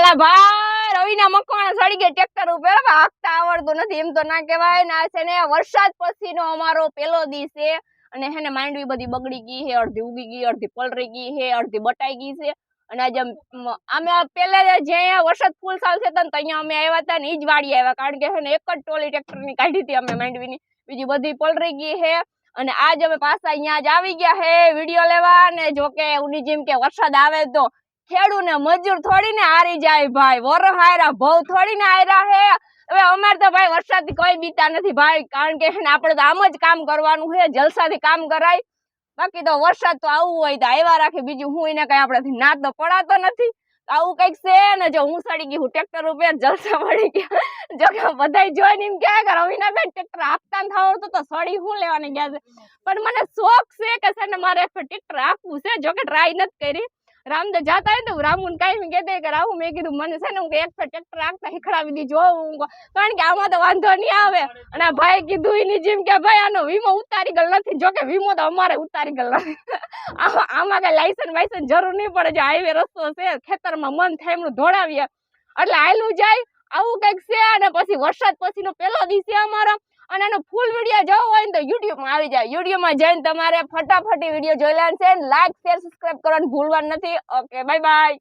અલા ભાઈ રવિના મકવાણા સડી ગયા ટ્રેક્ટર ઉપર હાંકતા આવડતું નથી એમ તો ના કહેવાય ને. આ છે ને વરસાદ પછીનો અમારો પેલો દી છે અને હેને માંડવી બધી બગડી ગઈ છે, અડધી ઉગી ગઈ, અડધી પલરી ગઈ છે, અડધી બટાઈ ગઈ છે. અને આજે અમે પેલા જ્યાં વરસાદ ફૂલ ચાલુ છે ત્યાં અમે આવ્યા હતા ને ઈ જ વાડી આવ્યા, કારણ કે હેને એક જ ટોલી ટ્રેક્ટરની કાઢી હતી અમે માંડવીની, બીજી બધી પલરી ગઈ છે. અને આજ અમે પાછા અહીંયા જ આવી ગયા હે વિડીયો લેવા. ને જો કે ઉની જેમ કે વરસાદ આવે તો ખેડૂ ને મજૂર થોડી ને હારી જાય ભાઈ, વર હાયરા ભવ થોડી ને હાયરા હે. હવે અમારે તો ભાઈ વરસાદથી કોઈ બીતા નથી ભાઈ, કારણ કે આપણે તો આમ જ કામ કરવાનું છે, જલસાથી કામ કરાય. બાકી તો વરસાદ તો આવવું હોય તો આવ્યા રાખે, બીજું હું એને કઈ આપણે ના તો પડાતો નથી. આવું કઈક છે ને. જો હું સડી ગઈ હું ટ્રેક્ટર ઉપર, જલસા પડી ગયા. જો કે બધા જોઈને એમ કે રવિના બેન ટ્રેક્ટર આપતા ને આવડતું તો સડી હું લેવાની ગયા છે, પણ મને શોખ છે કે છે ને મારે ટ્રેક્ટર આપવું છે. જો કે ટ્રાય નથી કરી. રામદેવ જાતા હોય તો રામુન કાઈ કહેતે કે રાહુ મેં કીધું મને છે ને હું એક ટ્રેક્ટર આપતા શીખડાવી દીજો, કારણ કે આમાં તો વાંધો નહીં આવે. અને આ ભાઈ કીધું એની જેમ કે ભાઈ આનો વીમો ઉતારી ગયેલ નથી. જો કે વીમો તો અમારે ઉતારી ગયેલ નથી. આમાં કઈ લાયસન્સ વાયસન્સ જરૂર નહીં પડે. જો હાઈવે રસ્તો છે, ખેતરમાં મન થાય એમનું દોડાવીએ એટલે હાયલું જાય. આવું કઈક છે. અને પછી વરસાદ પછીનો પેલો દિવસ છે અમારો. અને એનો ફૂલ વિડીયો જોવો હોય ને તો યુટ્યુબમાં આવી જાય. યુટ્યુબમાં જઈને તમારે ફટાફટી વિડીયો જોઈ લેવાનું છે. લાઈક શેર સબસ્ક્રાઇબ કરવાનું ભૂલવાનું નથી. Okay bye bye.